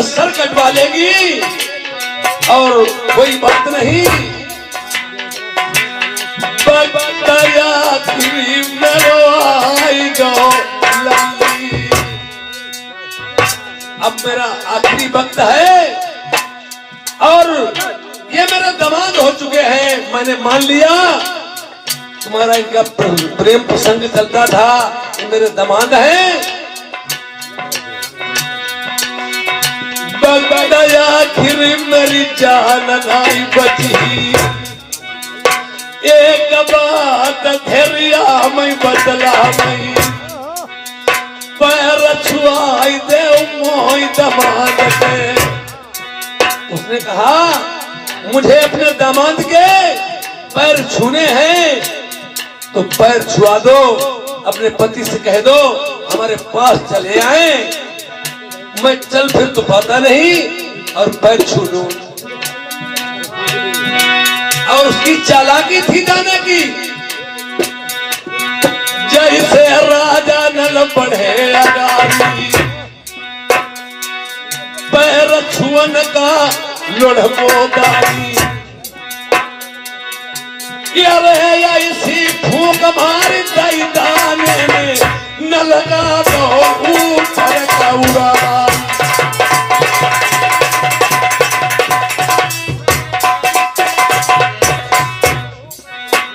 मेरा सर कटवा लेगी और कोई बात नहीं। अब मेरा आखिरी वक्त है और ये मेरे दामाद हो चुके हैं। मैंने मान लिया तुम्हारा इनका प्रेम प्रसंग चलता था, ये मेरे दामाद हैं। आखिर मेरी जान नहीं बची, एक बात धैर्य मैं बदला मैं पैर छुआई दे मोई दामाद के। उसने कहा मुझे अपने दामाद के पैर छूने हैं तो पैर छुआ दो, अपने पति से कह दो हमारे पास चले आए, मैं चल फिर तो पाता नहीं और पैर छू लूं। और उसकी चालाकी थी जाने की, जैसे राजा नल बढ़े अगारी, पैर छुअन का लुढ़को गारी। ऐसी फूंक मारी दई दाने में न लगा दो ऊपर का उड़ा।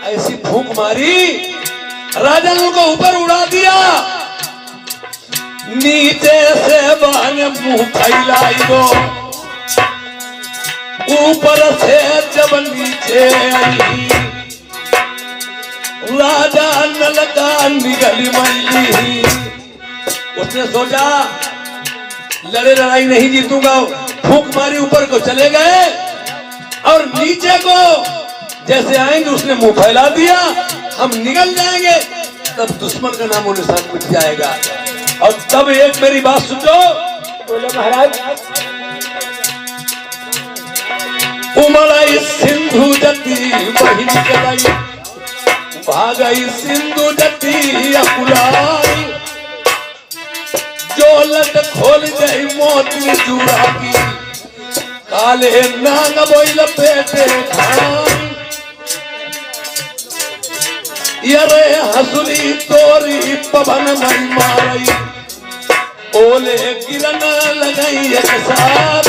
ऐसी फूंक मारी राजा को ऊपर उड़ा दिया। नीचे से बहन मुंह फैलाई दो, ऊपर से जब नीचे आई राजा नल का निगली मैली। उसने सोचा लड़े लड़ाई नहीं जीतूंगा, फूंक मारी ऊपर को चले गए और नीचे को जैसे आएंगे उसने मुंह फैला दिया, हम निगल जाएंगे, तब दुश्मन का नामो निशान मिट जाएगा। और तब एक मेरी बात सुनो। बोलो महाराज। उमड़ाई सिंधु जती वही निकलाई, भागई सिंधु जती अकुलाई, जो लट खोल गई मौत में जुड़ा की, काले नांग बोल पेटे खाई। यरे हसुली तोरी पवन मई मारई, ओले गिरन लगई एक साथ।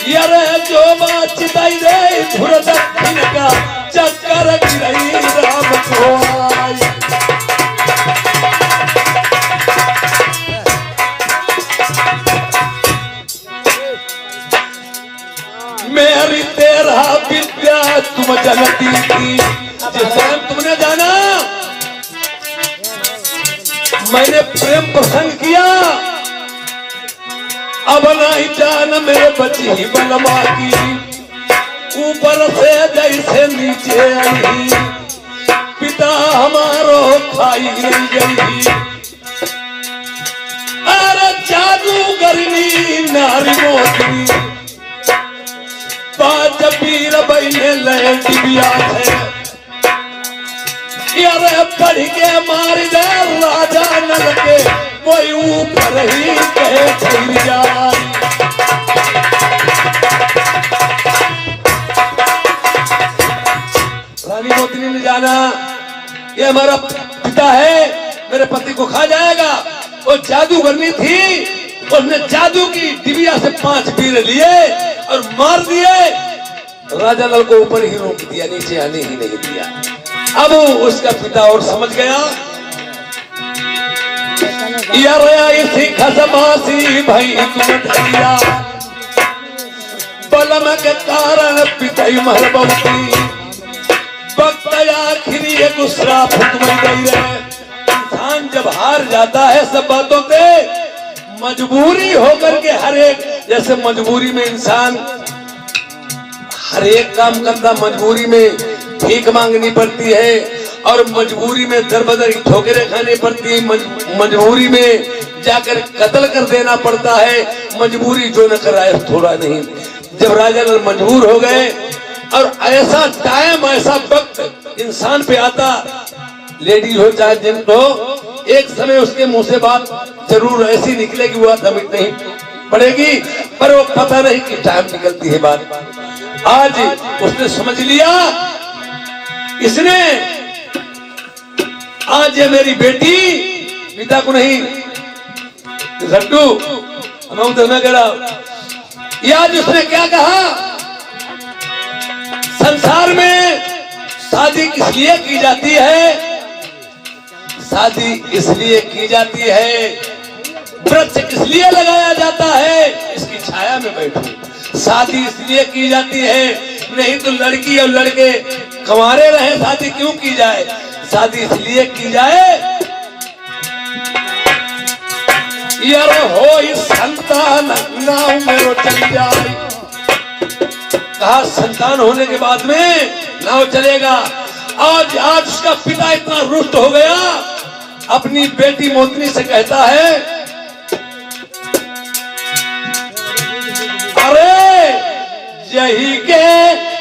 यरे जो बात चिताई रे धुर दक्षिण का चक्कर गिरई राम को आई। मेरी तेरा विद्या तुम जनती थी, जिस टाइम तुमने जाना मैंने प्रेम प्रसंग किया, अब नहीं जान मेरे बची बलमा की। ऊपर से जैसे नीचे आई, पिता हमारो खाई नहीं गई। अरे जादूगरनी नारी मोती, पांच पीर बहने लय डिबिया है। अरे पढ़ के मार दे राजा नल के, कोई ऊपर ही कहे फिर जाए। रानी मोतिनी ने जाना ये हमारा पिता है, मेरे पति को खा जाएगा। वो जादूगरनी थी, उसने जादू की डिबिया से 5 पीर लिए और मार दिए। राजा नल को ऊपर ही रोक दिया, नीचे आने ही नहीं दिया। अब उसका पिता और समझ गया, इसी खसमासी भाई तुम धैया, बलम के कारण पिता मरबती, वक्त आखिरी एक श्राप तुम्हें गई रहे। इंसान जब हार जाता है सब बातों पे, मजबूरी होकर के हर एक, जैसे मजबूरी में इंसान हर एक काम करता, मजबूरी में भीख मांगनी पड़ती है और मजबूरी में दरबदर ठोकरें खानी पड़ती है, मजबूरी में जाकर कत्ल कर देना पड़ता है। मजबूरी जो न कराए थोड़ा नहीं। जब राजा नल मजबूर हो गए और ऐसा टाइम ऐसा वक्त इंसान पे आता, लेडीज हो चाहे जेंट हो, एक समय उसके मुंह से बात जरूर ऐसी निकलेगी, वो दमित नहीं पड़ेगी, पर वो पता नहीं कि टाइम निकलती है बात। आज उसने समझ लिया, इसने आज ये मेरी बेटी, पिता को नहीं लड्डू मैं कह रहा, ये आज उसने क्या कहा, संसार में शादी किस लिए की जाती है, शादी इसलिए की जाती है, वृक्ष किस लिए लगाया जाता है, इसकी छाया में बैठो। शादी इसलिए की जाती है, नहीं तो लड़की और लड़के कंवारे रहे, शादी क्यों की जाए, शादी इसलिए की जाए यार हो इस संतान नाव मेरो चल जाए। कहा संतान होने के बाद में नाव चलेगा। आज उसका पिता इतना रुष्ट हो गया, अपनी बेटी मोतनी से कहता है, अरे यही के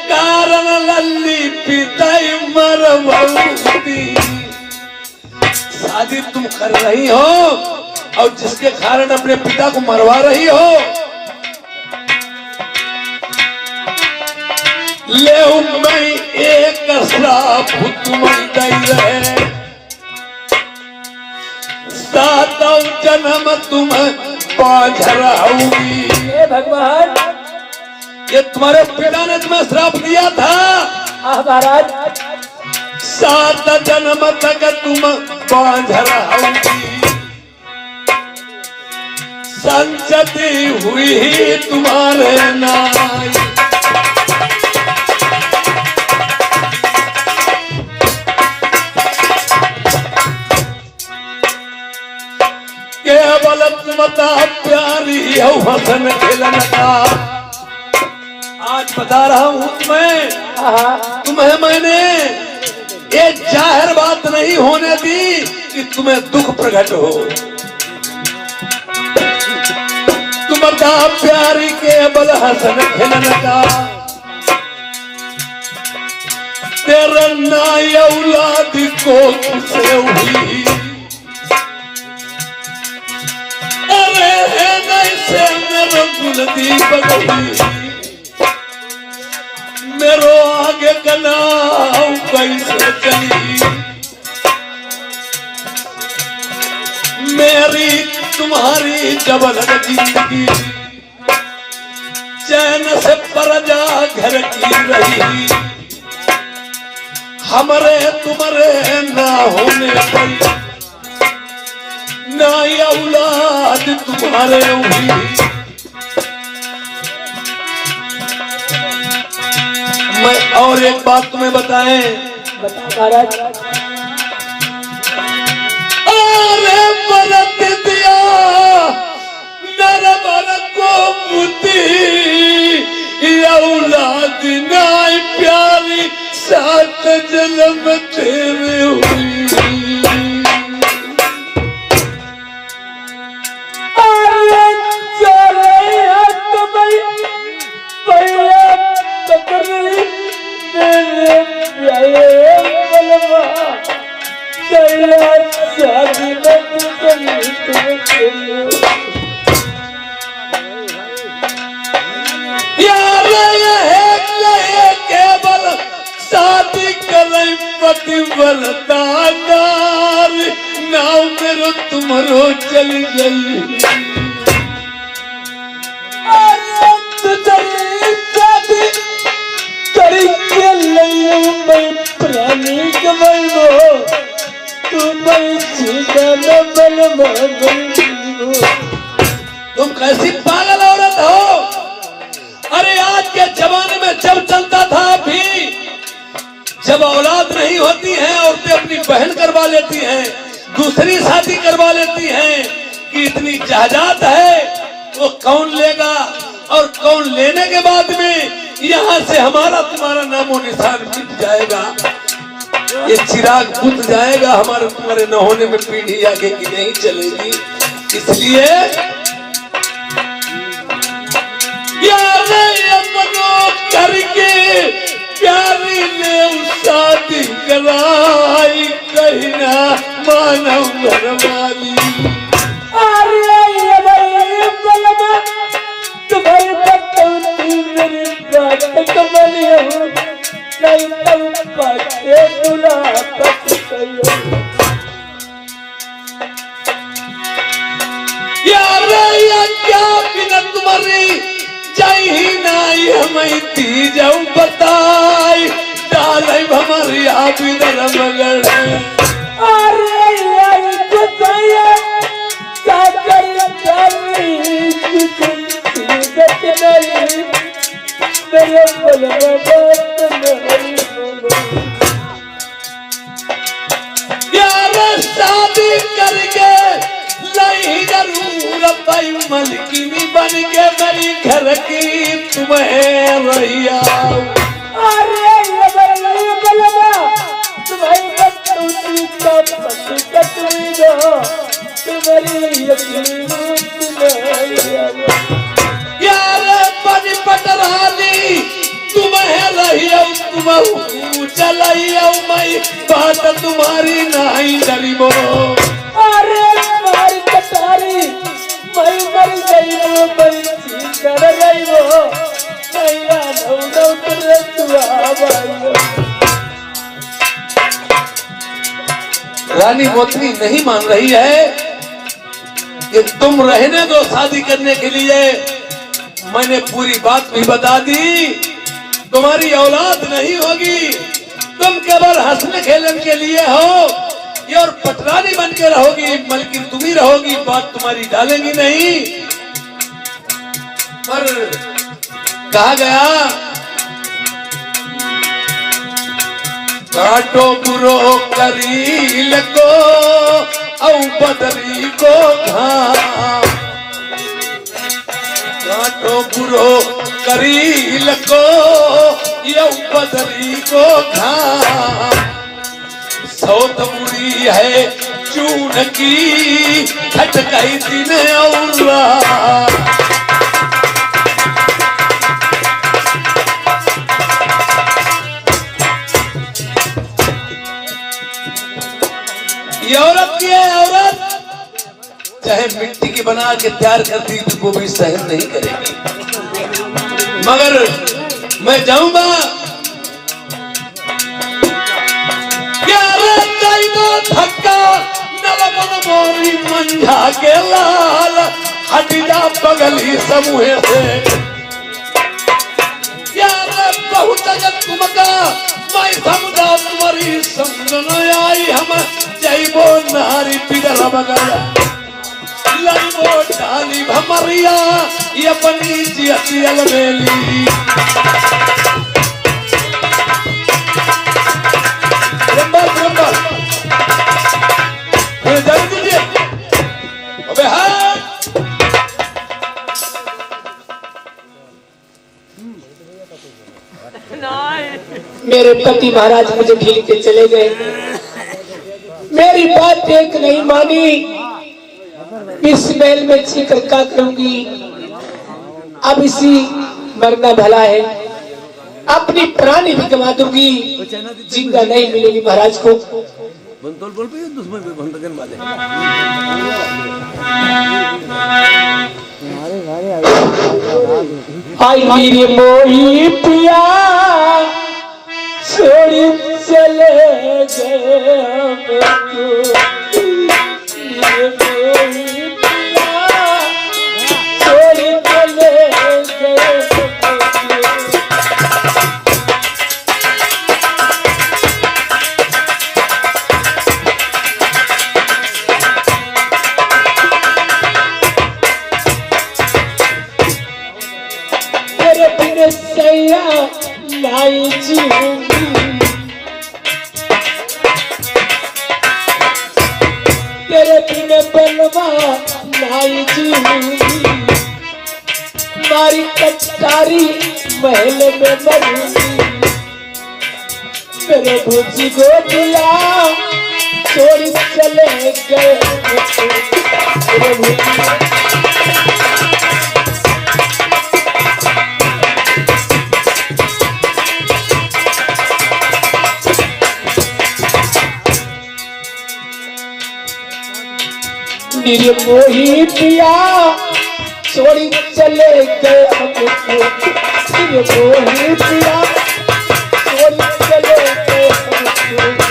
कारण लल्ली पिता मरवती, शादी तुम कर रही हो और जिसके कारण अपने पिता को मरवा रही हो, ले मैं एक श्राप तुम्हें दई रहे, सातों जन्म तुम बाझर होगी। भगवान, ये तुम्हारे पिता ने तुम्हें श्राप दिया था महाराज, 7 जन्म तक तुम बाझर होगी, संचती हुई ही तुम्हारे नाई। केवल तुमता प्यारी हो हसन खिलन का, आज बता रहा हूं तुम्हें मैंने ये जाहिर बात नहीं होने दी कि तुम्हें दुख प्रकट हो। तुमता प्यारी केवल हसन खिलन का, तेरा नाई औलाद को से हुई, से मेरो कुलदीप गई, मेरो आगे का नाव कैसे चली, मेरी तुम्हारी जबल जिंदगी, चैन से प्रजा घर की रही, हमारे तुम्हारे ना होने पर ना औलाद तुम्हारे हुई। मैं और एक बात तुम्हें बताएं, बता महाराज। अरे बरत दिया नरबर को मुती, औलाद नाई प्यारी 7 जन्म तेरे हुई। केवल शादी कर पतिव्रताकार, नाव मेरो तुम्हारो चली गई, शादी करके मैं प्राणी कमाइबो, तुम कैसी पागल औरत हो। अरे आज के जमाने में जब चलता था, अभी जब औलाद नहीं होती है, औरतें अपनी बहन करवा लेती हैं, दूसरी शादी करवा लेती हैं कि इतनी जायदाद है, वो कौन लेगा, और कौन लेने के बाद में यहाँ से हमारा तुम्हारा नामो निशान मिट जाएगा, ये चिराग बुझ जाएगा, हमारे तुम्हारे न होने में पीढ़ी आगे की नहीं चलेगी। इसलिए करके प्यारी ने शादी कराई, कहीं ना मानव घर वाली। हमें तीजऊ बताई डाले हमारी आप इधर मगर अरे यार बताया सागर चली कुछ नहीं मेरे बोल में बात नहीं यार शादी करके नहीं जरूर पाई मलकिनी बन के मेरी घर की तुम्हें रहिया अरे ये बलवा तुम्हारी बच्ची का पति कटवी दो तुम्हारी यकीन नहीं यार बनी पटरानी तुम्हें रहिया तुम चलाइया मैं बात तुम्हारी नहीं डरीबो अरे मारी कटारी मैं मर गई वो मैं कर गई वो मैया नौ तेरे दुआ भाई रानी मोतनी नहीं मान रही है कि तुम रहने दो शादी करने के लिए मैंने पूरी बात भी बता दी तुम्हारी औलाद नहीं होगी तुम केवल हंसने खेलने के लिए हो ये और पटरानी बन के रहोगी मलकिन तुम ही रहोगी बात तुम्हारी डालेंगी नहीं पर कहा गया काटो बुरो करील को औ बदरी को घाम काटो बुरो करील को यौ बदरी को घाम सौत बुरी है चून की खटकाई दिन और रात ये औरत की है औरत चाहे मिट्टी की बना के तैयार करती तो भी सहन नहीं करेगी मगर मैं जाऊंगा धक्का नलबन मोरी मंझा के लाल हटिया बगली समूह से यार बहुत तुमका मैं समझा तुम्हारी समझ न आई हम जैबो नारी पिदर बगल लईबो डाली भमरिया ये बनी जियल मेली मेरे पति महाराज मुझे ढील के चले गए मेरी बात एक नहीं मानी इस महल में छिकर क्या करूंगी अब इसी मरना भला है अपनी प्राणी भी गवा दूंगी जिंदा नहीं मिलेगी महाराज को बोल पे दुश्मन पे भंडकन वाले आई मेरे मोही पिया छोड़ी चले गए मोही पिया छोड़ी चले गए सैया लाई जीऊंगी तेरे बिन बनवा लाई जीऊंगी मारी कटारी महल में मरूंगी मेरे भूजी गोदिया छोड़ी चले गए मेरे भूजी मेरे मोही पिया छोड़ी चले गए हमको मेरे मोही पिया छोड़ी चले गए हमको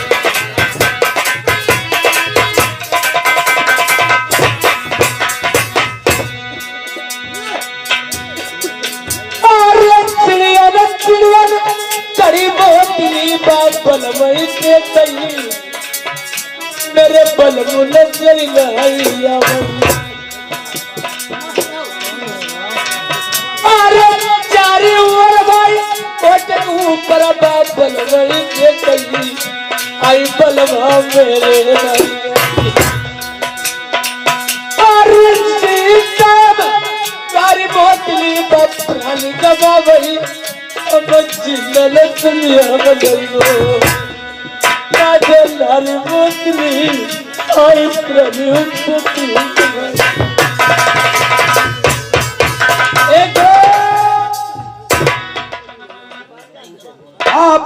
अरे बलमई के कई मेरे बलमु नजर नहीं आवई अरे चारी ओर भाई कोटे ऊपर बलमई के कई आई बलवा मेरे नहीं अरे सीता कारी बोतली बप्रानी दबावई अब जिंदल सुनिया बदलो काजल बोतली आई प्राणी उत्पत्ति एक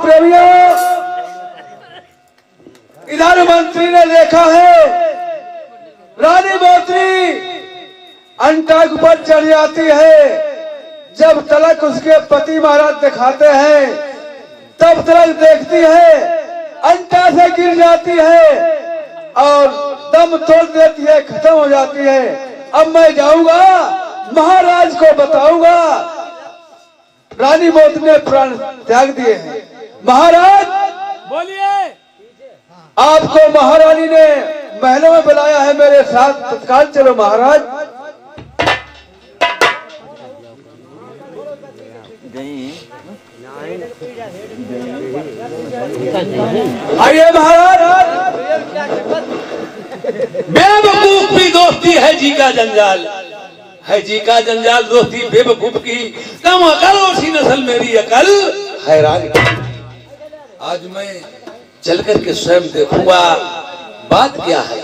प्रेमियों, इधर मंत्री ने देखा है रानी बोतली अंटा के ऊपर चढ़ जाती है। जब तलक उसके पति महाराज दिखाते हैं तब तलक देखती है अंटा से गिर जाती है और दम तोड़ देती है, खत्म हो जाती है। अब मैं जाऊंगा महाराज को बताऊंगा रानी बोतली ने प्राण त्याग दिए हैं। महाराज बोलिए। आपको महारानी ने महलों में बुलाया है, मेरे साथ तत्काल चलो महाराज। आइए महाराज। बेवकूफ की दोस्ती है जी का जंजाल, है जी का जंजाल दोस्ती बेवकूफ की। कम अकल उसी नस्ल मेरी अकल हैरान। आज मैं चल करके स्वयं देखूंगा बात क्या है।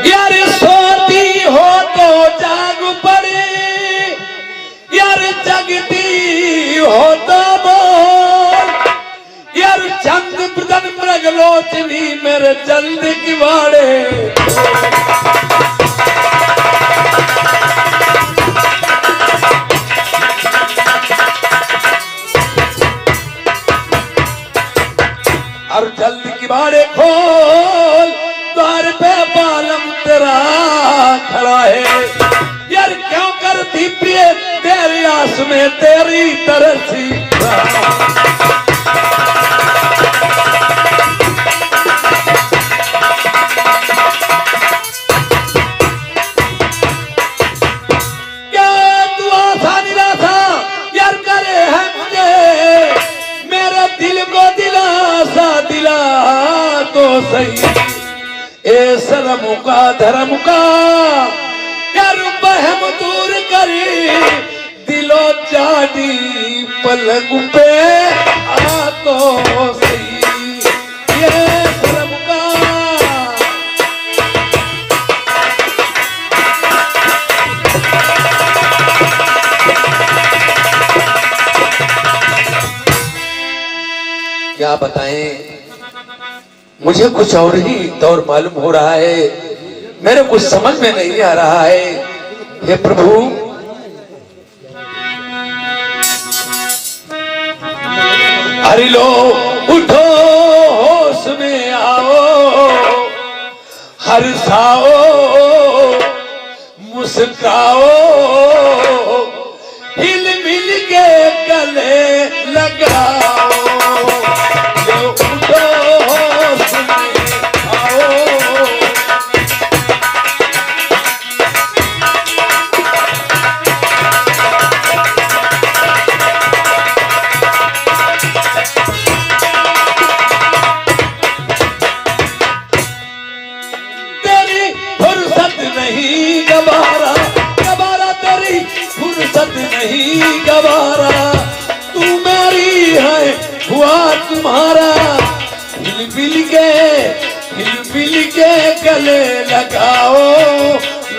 यार सोती हो तो जाग पड़े, यार जगती हो तो बोल, यार चंद बदन मृगलोचनी मेरे जल्द की वाड़े। और जल्द की बाड़े खोल, द्वार पे बालम तेरा खड़ा है। यार क्यों करती प्रिय तेरी आस में तेरी तरसी। क्या तू आशा निराशा यार करे है मुझे, मेरा दिल को दिलासा दिला तो सही। ए शर्म का धर्म का यार बहम दूर करी, दिलो जानी पलक पे आ तो सही। ये शर्म का क्या बताएं, मुझे कुछ और ही दौर मालूम हो रहा है, मेरे कुछ समझ में नहीं आ रहा है। हे प्रभु, हरि लो उठो होश में आओ, हर्षाओ मुस्काओ, हिल मिल के गले लगाओ। लो उठो होश में आओ, तेरी फुर्सत नहीं गवारा, गवारा तेरी फुर्सत नहीं गवारा। तू मेरी है हुआ तुम्हारा, हिल बिल के गले लगाओ।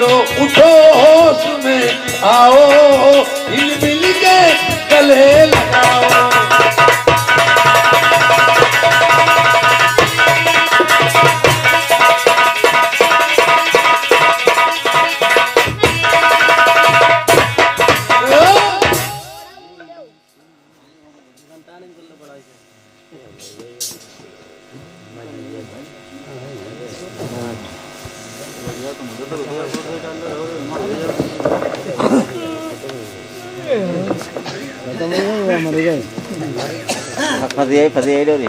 लो उठो होश में आओ, हिल बिल के गले लगाओ। फंसी आई डोरी